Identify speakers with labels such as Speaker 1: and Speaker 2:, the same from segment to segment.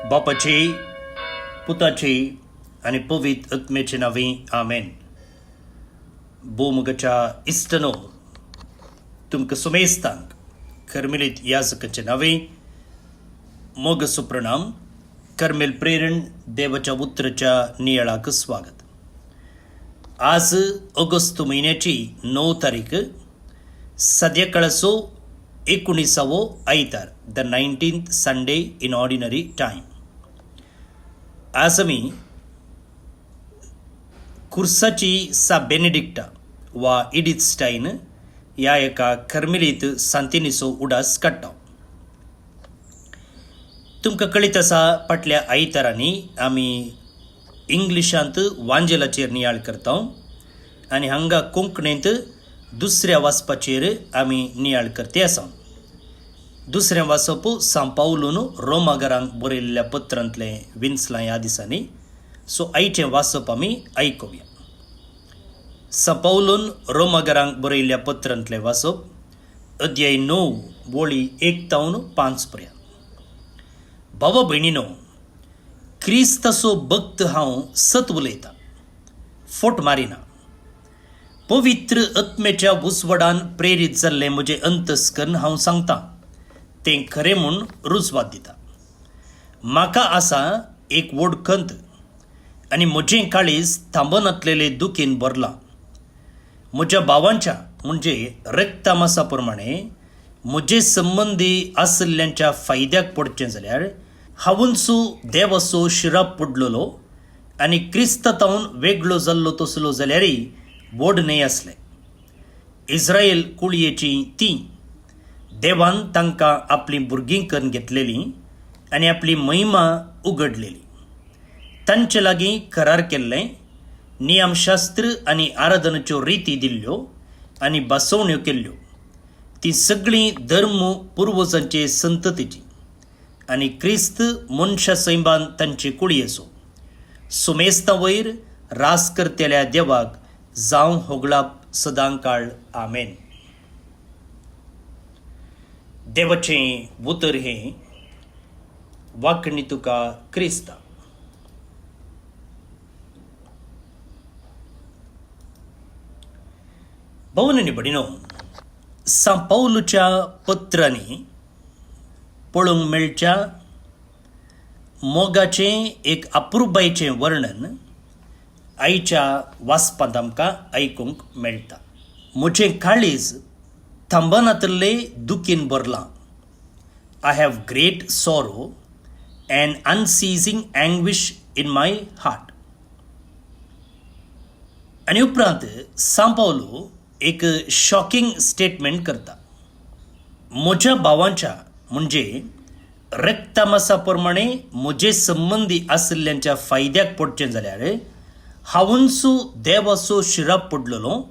Speaker 1: बापाचे पुताचे आणि पवित्र आत्म्याचे नावे आमेन. भूमुगाच्या इष्टनो तुमका सुमेस्तांक कर्मेलित याजकाचे नावे मोग सुप्रणाम. कर्मेल प्रेरण देवाच्या उतरच्या नियाळाक स्वागत. आज ऑगस्ट महिन्याची 9 तारीख संध्याकाळचो 19 आयतार, the 19th Sunday in ordinary time. आज आम्ही कुर्साची सा बेनेडिक्टा वा इडिथ स्टाइन या एका कर्मेलीत सांतिनिसो उडास काडटा. तुमकां कळीत आसा फाटल्या आयतारांनी आमी इंग्लिशांत वांजेलाचेर नियाळ करता आनी हांगा कोंकणींत दुसऱ्या वाचपाचेर आमी नियाळ करते आसा. दुसरें वाचप सांपावलून रोमागरांक बरयल्ल्या पत्रांतलें विन्सलां ह्या दिसांनी. सो आयचें वाचप आमी आयकुया. सांपावलून रोमागरांक बरयल्ल्या पत्रांतलें वाचप, अध्याय 9 वळी 1 ते 5 पर्यंत. भावा भयणीनो, क्रिस्ताचो भक्त हांव सत उलयतां, फोट मारिना. पवित्र आत्म्याच्या उजवाडान प्रेरीत जाल्लें म्हजें अंतस्करण हांव सांगतां तें खरें म्हूण रुजवात दिता. म्हाका आसा एक व्हड खंत आनी म्हजें काळीज थांबनातलेले दुखेन भरलां. म्हज्या भावांच्या म्हणजे रक्तामासा प्रमाणे म्हजे संबंदी आसल्ल्यांच्या फायद्याक पडचें जाल्यार हांवूंचो देवाचो शिराप पडलोलो आनी क्रिस्तांतावन वेगळो जाल्लो तसलो जाल्यारय व्हड न्हय आसलें. इस्रायल कुळयेची तीं देवान तांकां आपली भुरगीं करून घेतलेलीं आनी आपली महिमा उगडलेली. तांचे लागीं करार केल्लें, नियमशास्त्र आनी आराधनाच्यो रिती दिल्ल्यो आनी बसवण्यो केल्ल्यो. ती सगळीं धर्म पुर्वजांचे संततीची आनी क्रिस्त मनशा सैबान तांचे कुळयेचो. सुमेस्तां वयर रास करतेल्या देवाक जावं होगळाप सदांकाळ. आमेन. देवाचें उतर हें वाकणी तुका क्रिस्ता. भवनांनी भयणीनो, सांपावलूच्या पत्रांनी पळोवंक मेळच्या मोगाचें एक अप्रुबायेचें वर्णन आयच्या वाचपांत आमकां आयकूंक मेळटा. म्हजें काळीज थांबनातले दुखेन भरलां. I have great sorrow and unceasing anguish in my heart. आनी उपरांत सांपावलो एक शॉकिंग स्टेटमेंट करता. म्हज्या भावांच्या म्हणजे रक्तामासा प्रमाणे म्हजे संबंदी आसल्ल्यांच्या फायद्याक पडचें जाल्यार हांवूंचो देवाचो शिराप पडलोलो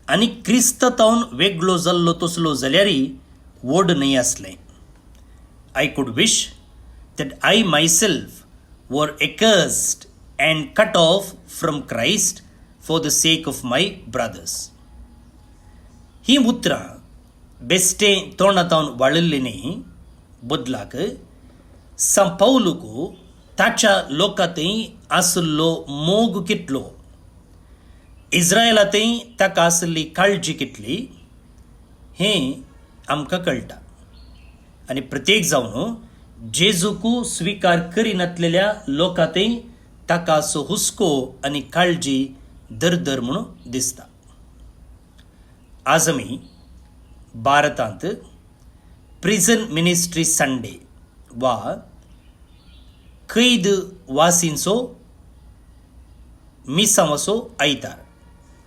Speaker 1: आनी क्रिस्तांतावन वेगळो जाल्लो तसलो जाल्यारय व्हड न्हय आसलें. I could wish that I myself were accursed and cut off from Christ for the sake of my brothers. ही उतरां बेश्टें तोंडांतावन वाळिल्लीं न्ही, बदलाक सांपावलूक ताच्या लोकांतय आसल्लो मोग कितलो, इस्रायलांतय ताका आसली काळजी कितली हें आमकां कळटा. आनी प्रत्येक जावन जेजूक स्विकार करिनातलेल्या लोकांतय ताका असो हुस्को आनी काळजी दर म्हणून दिसता. आज आमी भारतांत प्रिझन मिनिस्ट्री संडे वा कैद वासींचो मिसांवाचो आयतार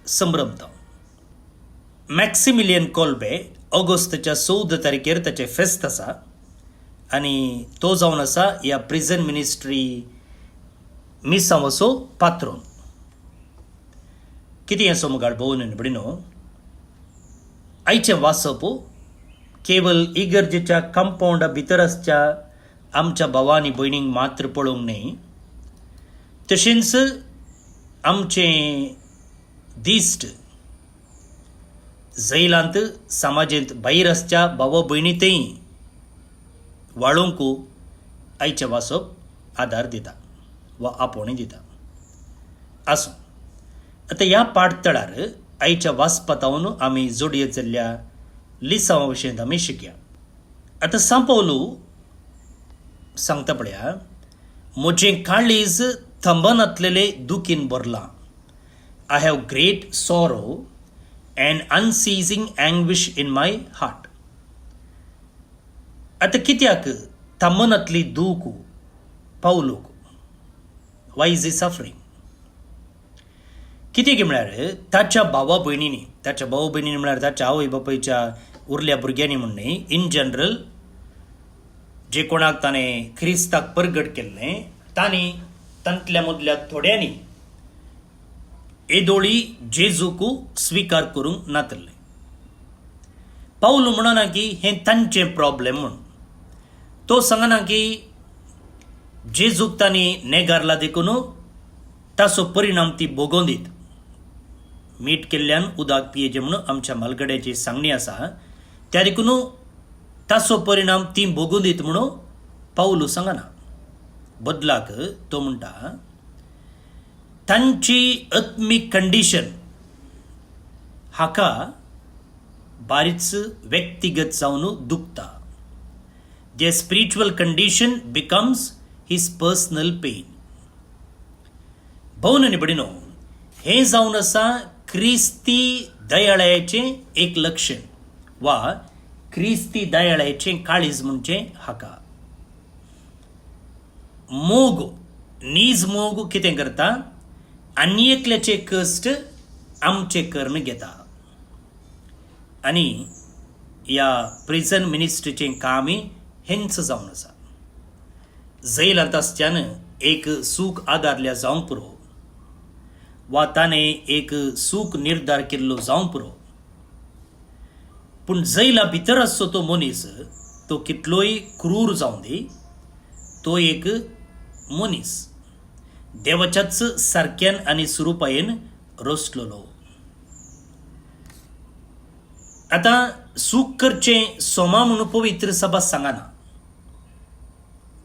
Speaker 1: संभ्रमता. मॅक्सिमिलियन कोल्बे ऑगस्टच्या 14 तारखेर ताचें फेस्त आसा आनी तो जावन आसा ह्या प्रिझन मिनिस्ट्री मिसांवाचो पात्रोन. कितें असो मुगाळ भोवन भयणीनो, आयचें वाचप केवळ इगर्जेच्या कंपाऊंडा भितर आसच्या आमच्या भावांनी भयणींक मात्र पळोवंक न्हय, तशेंच आमचें दिश्ट जैलांत समाजांत भायर आसच्या भावा भयणींतय वाळोवंक आयचें वाचप आदार दिता वा आपोवणें दिता. आसूं, आतां ह्या पाठतळार आयच्या वाचपातावन आमी जोडये जाल्ल्या लिसांवा विशयी आमी शिकया. आतां सा पौलू सांगता पळया, म्हजें काळीज थंबनातलेले दुखीन भरलां. I have great sorrow and unceasing anguish in my heart. आतां कित्याक थंबनातली दूख पौलूक? Why is he suffering? कित्याक म्हळ्यार ताच्या भावा भयणींनी म्हळ्यार ताच्या आवय बापायच्या उरल्या भुरग्यांनी म्हण न्ही, इन जनरल जे कोणाक ताणें क्रिस्ताक परगट केल्लें तांणी तांतल्या मदल्या थोड्यांनी येदोळी जेजूक स्विकार करूंक नातल्लें. पौलू म्हणना की हें तांचें प्रॉब्लेम म्हूण. तो सांगना की जेजूक तांणी नेगारला देखून ताचो परिणाम ती भोगोवन दीत. मीठ केल्ल्यान उदक पियेचें म्हणून आमच्या मालगड्याची सांगणी आसा, त्या देखून ताचो परिणाम ती भोगून दीत म्हणून पौलू सांगना. बदलाक तो म्हणटा तांची आत्मीक कंडिशन हाका बारीच व्यक्तिगत जावन दुखता. their spiritual condition becomes his personal pain. भवन निबडिनो, हे जावन आसा क्रिस्ती दयाळाचें एक लक्षण वा क्रिस्ती दयाळाचें काळीज म्हणजे हाका. मोग, नीज मोग कितें करता? आनी एकल्याचे कश्ट आमचे कर्ण घेता. आनी ह्या प्रिझन मिनिस्ट्रीचें कामय हेंच जावन आसा. जैलांत आसच्यान एक सूख आदारल्या जावंक पुरो वा ताणें एक सूख निर्धार केल्लो जावंक पुरो, पूण जैला भितर आसचो तो मनीस तो कितलोय क्रूर जावं दी, तो एक मनीस देवाच्याच सारक्यान आनी स्वरुपायेन रोसलेलो. आतां सूख करचें सोमा म्हणून पवित्र सभा सांगना.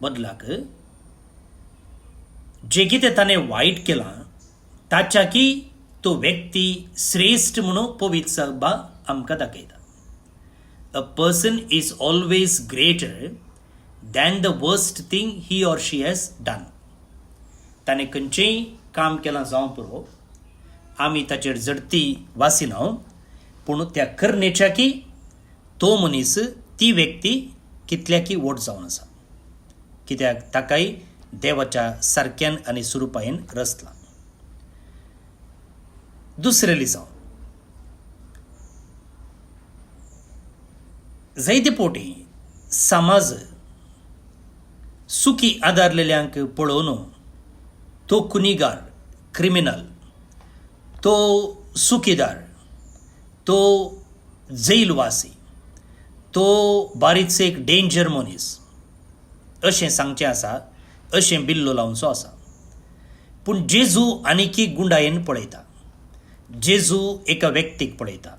Speaker 1: बदलाक जे कितें ताणें वायट केलां ताच्याकी तो व्यक्ती श्रेष्ठ म्हणून पवित्र सभा आमकां दाखयता. A person is always greater than the worst thing he or she has done. ताणें खंयचेंय काम केलां जावं पुरो, आमी ताचेर जडती वासिना, पूण त्या करण्याच्याकी तो मनीस ती व्यक्ती कितल्याकी वोट जावन आसा, कित्याक ताकाय देवाच्या सारक्यान आनी स्वरुपायेन रचला. दुसरें लिजांव, जायते पोटी समाज सुखी आदारलेल्यांक पळोवन तो कुनिगार, क्रिमिनल, तो सुखीदार, तो जैलवासी, तो बारीकसो एक डेंजर मनीस अशें सांगचें आसा, अशें बिल्लो लावनचो आसा. पूण जेजू आनीकी गुंडायेन पळयता. जेजू एका व्यक्तीक पळयता.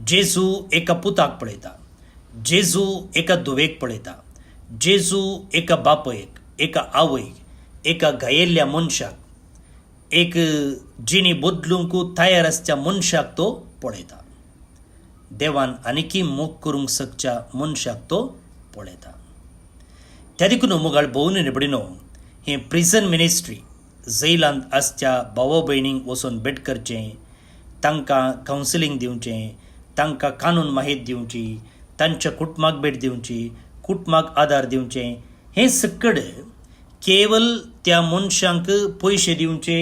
Speaker 1: जेजू एका पुताक पळयता. जेजू एका धुवेक पळयता. जेजू एका बापयक, एका आवयक, एका घायेल्ल्या मनशाक, एक जिणी बदलूंक तयार आसच्या मनशाक तो पळयता. देवान आनीकी मोग करूंक शकच्या मनशाक तो पळयता. त्या देखून मुगाळ भोवन निबडिनो, हें प्रिझन मिनिस्ट्री जैलांत आसच्या भावा भयणींक वचून भेट करचें, तांकां कावन्सिलींग दिवचें, तांकां कानून माहीत दिवची, तांच्या कुटुंबाक भेट दिवची, कुटुंबाक आदार दिवचें, हें सकड केवल त्या मनशांक पयशे दिवचे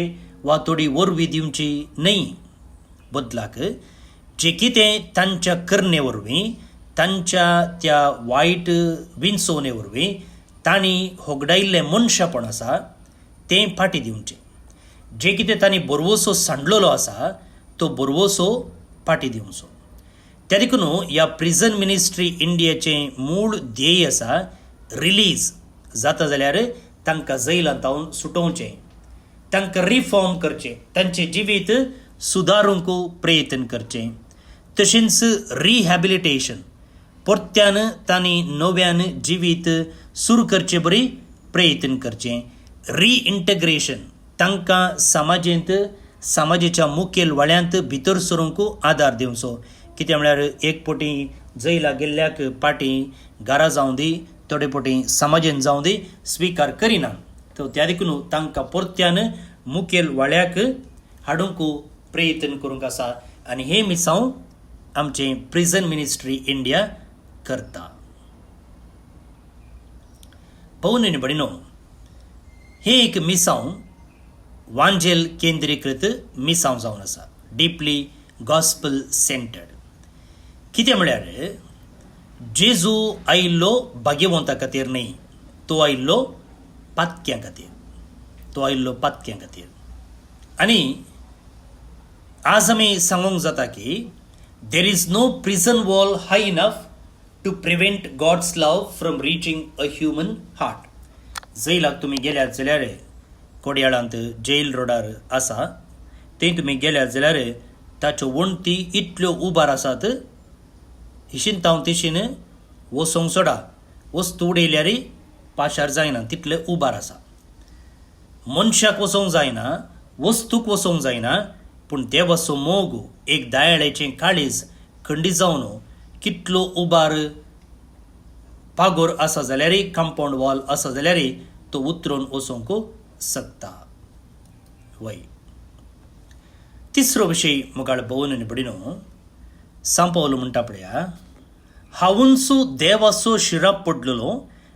Speaker 1: वा थोडी वरवीं दिवची न्हय. बदलाक जे कितें तांच्या करणे वरवीं, तांच्या त्या वायट विंचोवणे वरवीं तांणी होगडायिल्लें मनशापण आसा तें फाटीं दिवचें. जे कितें तांणी बरवसो सांडलेलो आसा तो बरवसो फाटीं दिवचो. त्या देखून ह्या प्रिझन मिनिस्ट्री इंडियाचें मूळ ध्येय आसा रिलीज जाता जाल्यार तांकां जैलांतावन सुटोवचें, तांकां रिफॉर्म करचें, तांचें जिवीत सुदारूंक प्रयत्न करचें. तशेंच रिहॅबिलिटेशन, परत्यान तांणी नव्यान जिवीत सुरू करचे बरी प्रयत्न करचें रिइंटग्रेशन तांकां समाजाच्या मुखेल वळ्यांत भितर सरूंक आदार दिवचो. कित्याक म्हळ्यार एक पोटी जैला गेल्ल्याक पाटी घरा जावं दी थोडे पोटी समाजान जावं दी स्विकार करिना. तो त्या देखून तांकां परत्यान मुखेल वळ्याक हाडूंक प्रयत्न करूंक आसा. आनी हे मिसांव आमचें प्रिझन मिनिस्ट्री इंडिया करता. पळोवन न्ही बडिनो, हे एक मिसांव वांजेल केंद्रीकृत मिसांव जावन आसा, डीपली गॉस्पल सेंटर्ड. कितें म्हळ्यार जेजू आयिल्लो भाग्यवंता खातीर न्ही, तो आयिल्लो पातक्यां खातीर. आनी आज आमी सांगूंक जाता की there is no prison wall high enough to prevent God's love from reaching a human heart. जैलाक तुमी गेल्यात जाल्यार कोडयाळांत जेल रोडार आसा, थंय तुमी गेल्यात जाल्यार ताच्यो वणटी इतल्यो उबार आसात, हिशीन तावन तिशीन वसोंक सोडा, वस्तू उडयल्यार पाशार जायना तितले उबार आसा. मनशाक वसोंक जायना, वस्तूक वसोंक जायना, पूण देवाचो मोग एक दयाळेचें काळीज खंडीत जावन कितलो उबार पागोर आसा जाल्यार कंपाऊंड वॉल आसा जाल्यार तो उतरून वचोंक शकता. वय तिसरो विशय मुखार पळोवन बडिनो, सांपावलो म्हणटा पळया, हांवूंसू देवाचो शिराप पडलेलो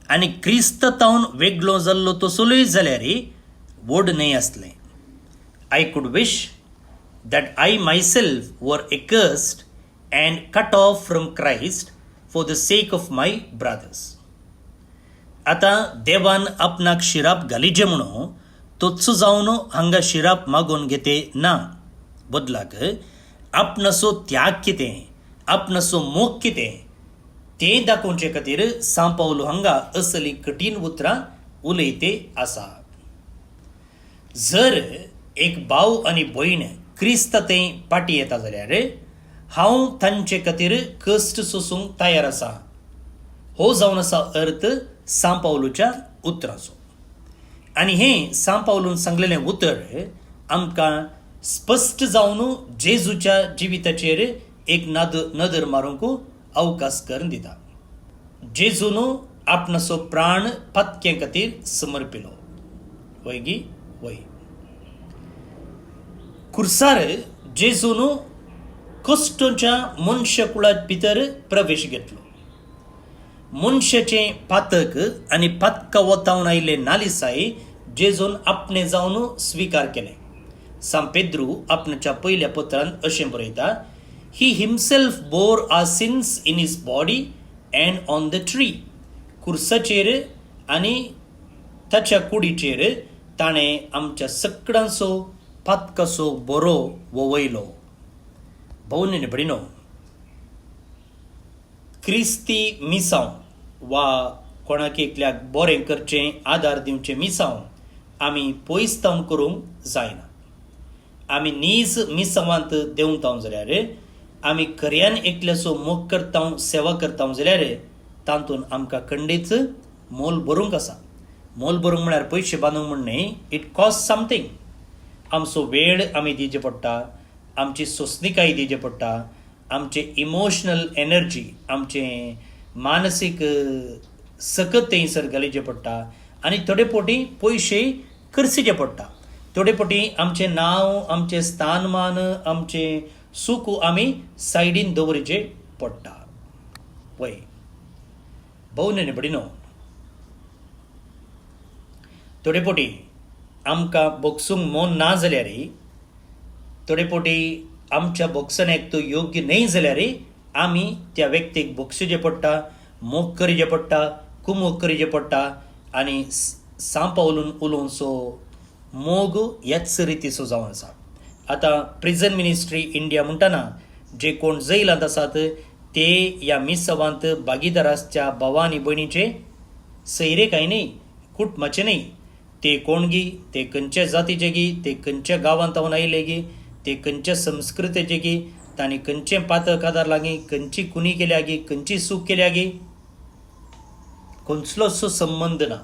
Speaker 1: आनी क्रिस्त तावन वेगळो जाल्लो तसोलोय जाल्यार व्हड न्हय आसलें. I could wish that I myself were accursed and cut off from Christ for the sake of my brothers. आता देवान आपणाक शिराप घालिचे म्हणून तोच जावन हांगा शिराप मागून घेते ना, बदलाक आपणाचो त्याग कितें, आपणाचो मोग कितें तें दाखोवचे खातीर सांपावलो हांगा असली कठीण उतरां उलयते आसा. जर एक भाव आनी भयण क्रिस्त थंय पाटी येता जाल्यार हांव तांचे खातीर कश्ट सोसूंक तयार आसा. हो जावन आसा अर्थ सांपावलोच्या उतराचो. आनी हें सांपावलून सांगलेलें उतर आमकां स्पश्ट जावन जेजूच्या जिविताचेर एक नदर मारूंक अवकाश करून दिता. जेजून आपणाचो प्राण पातक्यां खातीर समर्पिलो. वयगी वय कुर्सार जेजून कश्टांच्या मनशा कुळा भितर प्रवेश घेतलो. मनशाचें पातक आनी पातकां वतावन आयिल्ले नालिसाय जेजून आपणे जावन स्विकार केलें. सान पेद्रू आपणाच्या पयल्या पत्रांत अशें बरयता, he himself bore our sins in his body and on the tree. कुर्साचेर आनी ताच्या कुडीचेर ताणें आमच्या सगळ्यांचो पातकाचो बरो ववयलो. भोवनी बडिनो, क्रिस्ती मिसांव वा कोणाक एकल्याक बरें करचें आदार दिवचें मिसांव आमी पयसतावन करूंक जायना. आमी नीज मिसांवांत देंवताव जाल्यार, आमी खऱ्यान एकल्याचो मोग करताव सेवा करताव जाल्यार तातूंत आमकां खंडीत मोल भरूंक आसा. मोल भरूंक म्हळ्यार पयशे बांदूंक म्हण न्ही, इट कॉस्ट समथींग. आमचो वेळ आमी दिवचे पडटा, आमची सोंसणीकाय दिवची पडटा, आमचे इमोशनल एनर्जी, आमचें मानसीक सकत थंयसर घालचें पडटा आनी थोडे फावटी पयशे खर्चिचे पडटा. थोडे फावटी आमचें नांव, आमचें स्थानमान, आमचें सूख आमी सायडीन दवरचें पडटा. वय भोवनी बडिनो, थोडे फावटी आमकां बोगसूंक मोन ना जाल्यार, थोडे फावटी आमच्या बोगसण्याक तो योग्य न्हय जाल्यार आमी त्या व्यक्तीक बोगसूचें पडटा, मोग करचें पडटा, कुमोग करचें पडटा आनी सांपावलून उलोवचो मोग ह्याच रितीचो जावन आसा. आतां प्रिझन मिनिस्ट्री इंडिया म्हणटना जे कोण जैलांत आसात ते ह्या मिसांवांत भागीदाराच्या भावा आनी भयणीचे सैरेकाय न्ही, कुटुंबाचे न्ही. ते कोणगी, ते खंयच्या जातीचे गी, ते खंयच्या गांवांत जावन आयिल्ले गी, ते खंयच्या संस्कृतेचे गी, तांणी खंयचें पातक आदार लागी, खंयची कुणी केल्या गी, खंयची सूख केल्या गी, खंयचलोच संबंद ना.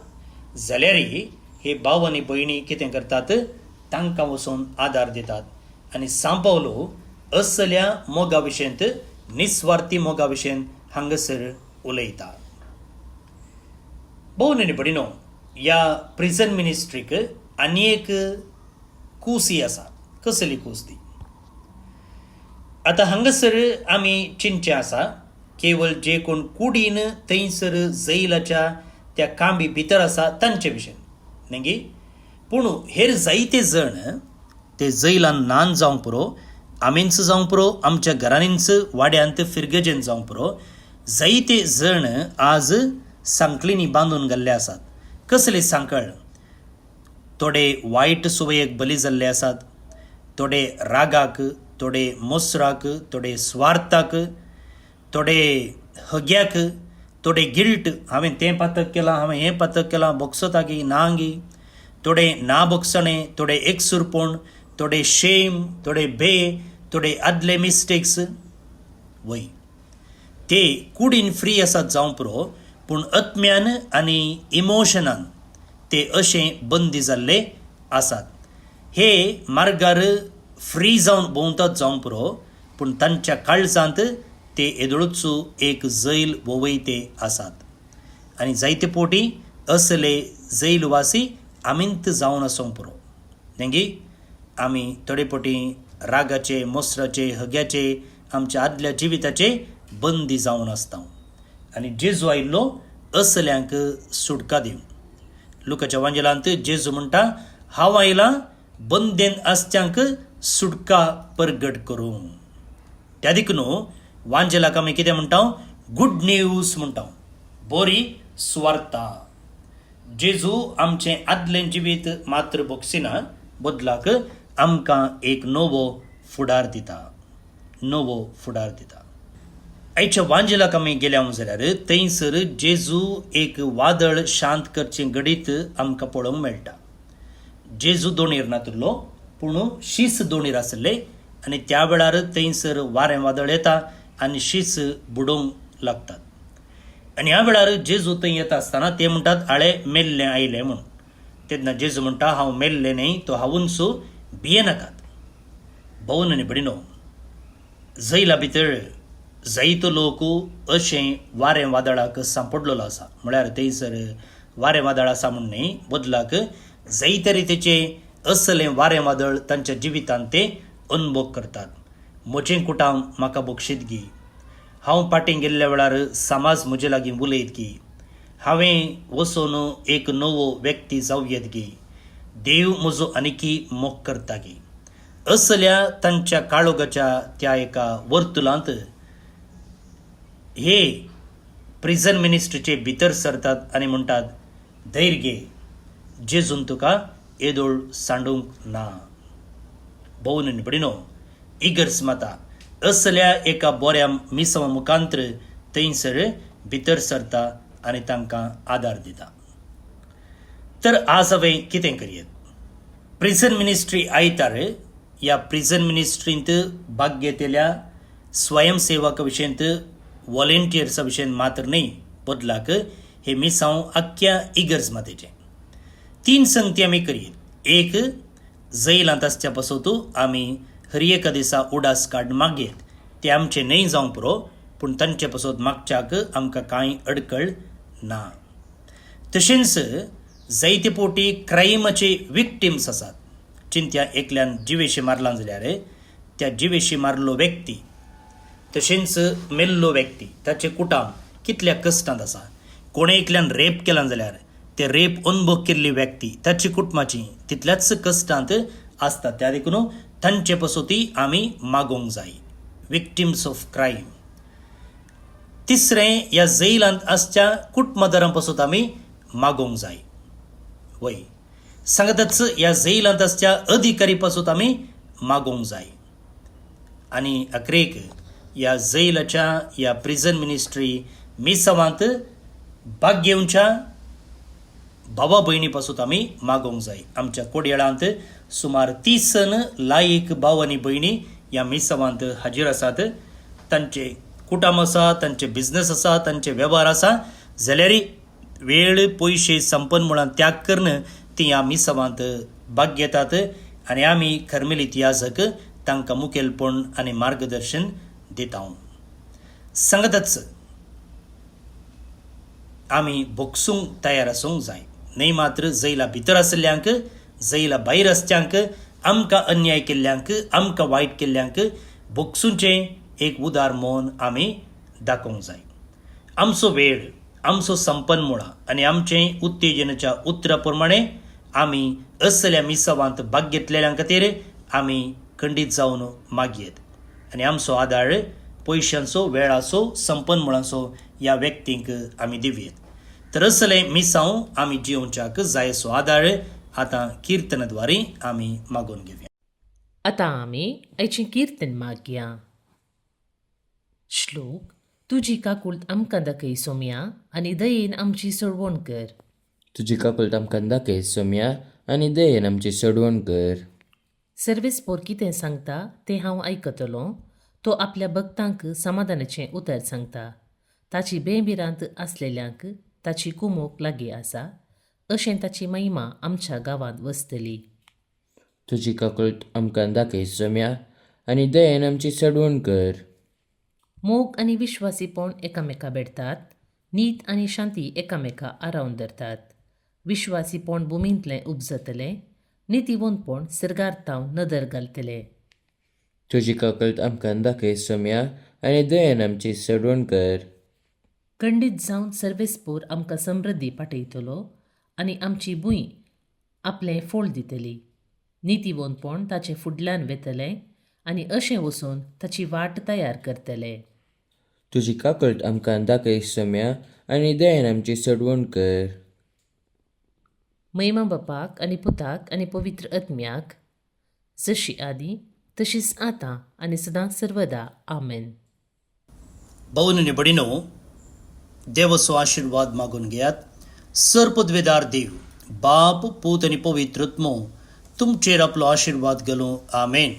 Speaker 1: जाल्यारय हे भाव आनी भयणी कितें करतात, तांकां वचून आदार दितात आनी सांपावलो असल्या मोगा विशयंत, निस्वार्थी मोगा विशयंत हांगासर उलयता. भोवन आनी भयणीनो, ह्या प्रिझन मिनिस्ट्रीक आनी एक कुसी आसा. कसली कूस ती? आतां हांगासर आमी चिंतचे आसा केवळ जे कोण कुडीन थंयसर जैलाच्या त्या कांबी भितर आसा तांचे विशयी न्ही, पूण हेर जायते जण ते जैलान नान जावंक पुरो, आमींच जावंक पुरो, आमच्या घरांनीच वाड्यांत फिरगेजेन जावंक पुरो, जायते जण आज सांकळींनी बांदून घाल्ले आसात. कसले सांकळ? थोडे वायट सुवयेक बली जाल्ले आसात, थोडे रागाक, थोडे मोसराक, थोडे स्वार्थाक, थोडे हग्याक, थोडे गिल्ट, हांवें तें पातक केलां, हांवें हें पातक केलां, बोगसतागी नांगी, थोडे ना बोगसणें, थोडे एकसुरपण, थोडे शेम, थोडे भे, थोडे आदले मिस्टेक्स. वय ते कुडीन फ्री आसात जावं पुरो, पूण आत्म्यान आनी इमोशनान ते अशें बंदी जाल्ले आसात. हे मार्गार फ्री जावन भोंवतात जावं पुरो, पूण तांच्या काळजांत ते येदोळूच एक जैल वोवयते आसात. आनी जायते पोटी असले जैलवासी आमींत जावन आसूंक पुरो न्ही. आमी थोडे पोटी रागाचे, मोसराचे, हग्याचे, आमच्या आदल्या जिविताचे बंदी जावन आसता. आनी जेजू आयिल्लो असल्यांक सुटका दिवंक. लुकाच्या वांजेलांत जेजू म्हणटा, हांव आयलां बंदेन आसच्यांक सुटका परगट करूंक. त्या देखून वांजेलाक आमी कितें म्हणटा? गुड न्यूज म्हणटा, बरी सुवार्ता. जेजू आमचें आदलें जिवीत मात्र बोगसिना, बदलाक आमकां एक नवो फुडार दिता, नवो फुडार दिता. आयच्या वांजेलाक आमी गेल्या जाल्यार थंयसर जेजू एक वादळ शांत करचें घडीत आमकां पळोवंक मेळटा. जेजू दोणीर नातुरलो, पूण शीस दोणीर आसले आनी त्या वेळार थंयसर वारें वादळ येता आनी शीस बुडोवंक लागतात. आनी ह्या वेळार जेजू थंय येता आसतना ते म्हणटात, आळे मेल्लें आयलें म्हूण. तेन्ना जेजू म्हणटा, हांव मेल्लें न्ही, तो हांवूच, भियेनाकात. भोवन आनी भयणीनो, जैला भितर जायतो लोक अशें वारें वादळाक सांपडलेलो आसा. म्हळ्यार थंयसर वारें वादळ आसा म्हूण न्ही, बदलाक जायते रितीचे असलें वारें वादळ तांच्या जिवितांत ते अनुभव करतात. म्हजें कुटाम म्हाका बक्षीत गी, हांव पाटीं गेल्ल्या वेळार समाज म्हजे लागीं उलयत गी, हांवें वचून एक नवो व्यक्ती जावयत गी, देव म्हजो आनिकी मोग करता गी. असल्या तांच्या काळोगाच्या त्या एका वर्तुलांत हे प्रिझन मिनिस्ट्रीचे भितर सरतात आनी म्हणटात, धैर्य घे, जेजून तुका येदोळ सांडूंक ना. भोवन आनी भयणीनो, इगर्ज माता असल्या एका बऱ्या मिसवा मुखांतर थंयसर भितर सरता आनी तांकां आदार दिता. तर आज हांवें कितें करियत? प्रिझन मिनिस्ट्री आयतार ह्या प्रिझन मिनिस्ट्रींत भाग घेतलेल्या स्वयंसेवका विशयंत, वॉलेंटियर्सा विशयंत मात्र न्ही, बदलाक हे मिसांव आख्ख्या इगर्ज मातेचे 3 संगती आमी करियत. एक, जैलांत आसच्या पासून आमी हर एका दिसा उडास काड मागयत. ते आमचे न्हय जावंक पुरो, पूण तांचे पासून मागच्याक आमकां कांय अडकळ ना. तशेंच जायते पोटी क्रायमाचे विक्टिम्स आसात. चिंत्या, एकल्यान जिवेशी मारला जाल्यार त्या जिवेशी मारलो व्यक्ती, तशेंच मेल्लो व्यक्ती, ताचे कुटाम कितल्या कश्टांत आसा. कोणे एकल्यान रेप केला जाल्यार ते रेप अनुभव केल्ली व्यक्ती, ताची कुटुंबाची तितल्याच कश्टांत आसतात. त्या देखून तांचे पासून आमी मागोवंक जाय, विक्टिम्स ऑफ क्रायम. तिसरें, ह्या जैलांत आसच्या कुटुंबदारां पासून आमी मागोवंक जाय. वय सांगताच, ह्या जैलांत आसच्या अधिकारी पासून आमी मागोवंक जाय. आनी अकरेक, ह्या जैलाच्या ह्या प्रिझन मिनिस्ट्री मिसवांत भाग घेवच्या भावा भयणी पासून आमी मागोवंक जाय. आमच्या कोडयाळांत सुमार 30 लायक भाव आनी भयणी ह्या मिसवांत हाजीर आसात. तांचे कुटुंब आसा, तांचे बिझनस आसा, तांचे वेव्हार आसा, जाल्यार वेळ पयशे संपन्मुळां त्याग करणं ती ह्या मिसवांत भाग घेतात आनी आमी खरमेलीत याजक तांकां मुखेलपण आनी मार्गदर्शन दिता. सांगताच आमी भोगसूंक तयार आसूंक जाय. न्हय मात्र जैला भितर आसल्यांक जैला भायर आसच्यांक आमकां अन्याय केल्ल्यांक आमकां वायट केल्ल्यांक भोगसूंचें एक उदार मौन आमी दाखोवंक जाय. आमचो वेळ आमचो संपन्मुळां आनी आमचें उत्तेजनाच्या उतरा प्रमाणे आमी असल्या मिसवांत भाग घेतलेल्यां खातीर आमी खंडीत जावन मागयेत आनी आमचो आदार पयशांचो वेळाचो संपन्मुळांचो ह्या व्यक्तींक आमी दिवयेत. तर असलें मिसांव आमी जिवच्याक जाय असो आदार आतां किर्तनाद्वारे आमी मागून घेवया.
Speaker 2: आतां आमी आयचें किर्तन मागया. श्लोक. तुजी काकूळट आमकां दाखय सोम्या आनी दयेन आमची सोडवण कर.
Speaker 3: तुजी काकूळट आमकां दाखय सोम्या आनी दयेन आमची सोडवण कर.
Speaker 2: सर्वेस्पोर कितें सांगता तें हांव आयकतलों. तो आपल्या भक्तांक समाधानाचें उतर सांगता. ताची बेबिरांत आसलेल्यांक ताची कुमोक लागीं आसा. अशें ताची महिमा आमच्या गांवांत वसतली.
Speaker 3: तुजी काकूळट आमकां दाखय सोम्या आनी दयेन आमची सोडवण कर.
Speaker 2: मोग आनी विश्वासीपण एकामेका भेटतात. नीत आनी शांती एकामेका आरावन धरतात. विश्वासीपण भुमींतलें उपजतलें. नितीवंतपण सर्गार्तांव नदर घालतलें.
Speaker 3: तुजी काकूळट आमकां दाखय सोम्या आनी दयेन आमची सोडवण कर.
Speaker 2: खंडीत जावन सर्वेस्पोर आमकां समृद्धी पाठयतलो आनी आमची भूंय आपलें फोळ दितली. नितीवंतपण ताचे फुडल्यान वेतलें आनी अशें वचून ताची वाट तयार करतले.
Speaker 3: तुजी काकूळट आमकां दाखय सोम्या आनी दयेन आमची सोडवण कर.
Speaker 2: महिमा बापाक आनी पुताक आनी पवित्र आत्म्याक जशी आदी तशीच आतां आनी सदांच सर्वदा. आमेन.
Speaker 1: भाऊन आनी भयणीनो, देवाचो आशिर्वाद मागून घेयात. सर्पद्वेदार देव बाप पूत आनी पवित्र आत्मो तुमचेर आपलो आशिर्वाद घालूं. आमेन.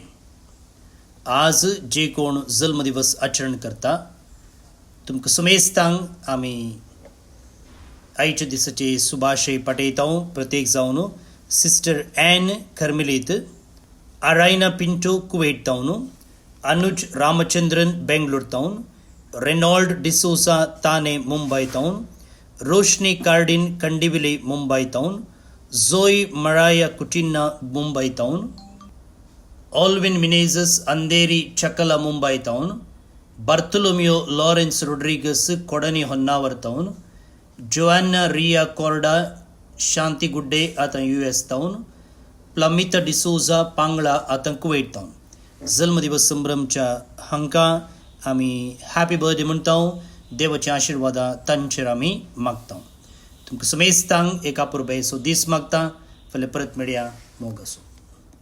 Speaker 1: आज जे कोण जल्मदिवस आचरण करता तुमकां समेस्तांक आमी आयच्या दिसाचे सुभाशय पाठयता. प्रत्येक जावन सिस्टर एन खर्मेलीत, आरायना पिंटो कुवेट टावन, अनुज रामचंद्रन बेंगलोर टावन, रेनॉल्ड डिसोसा ताने मुंबई टावन, रोशनी कार्डिन कंडिविले मुंबई टावन, जोई मराया कुटिन्ना मुंबई टावन, ऑल्विन मिनेजस अंधेरी चकला मुंबई टावन, बर्तोलोमियो लॉरेन्स रोड्रिगस कोडनी होन्नावर टावन, जोआन्ना रिया कॉर्डा शांतिगुड्डे आतां US टावन, प्लमिता डिसोजा पांगळा आतां कुवेट टावन. जल्मदिवस संभ्रमच्या हांकां आमी हॅपी बर्थडे म्हणटा. देवाचे आशिर्वादा तांचेर आमी मागता. तुमकां समेस्तांक एक अपुरबायेचो दीस मागता. फाल्यां परत मेळया. मोग आसूं.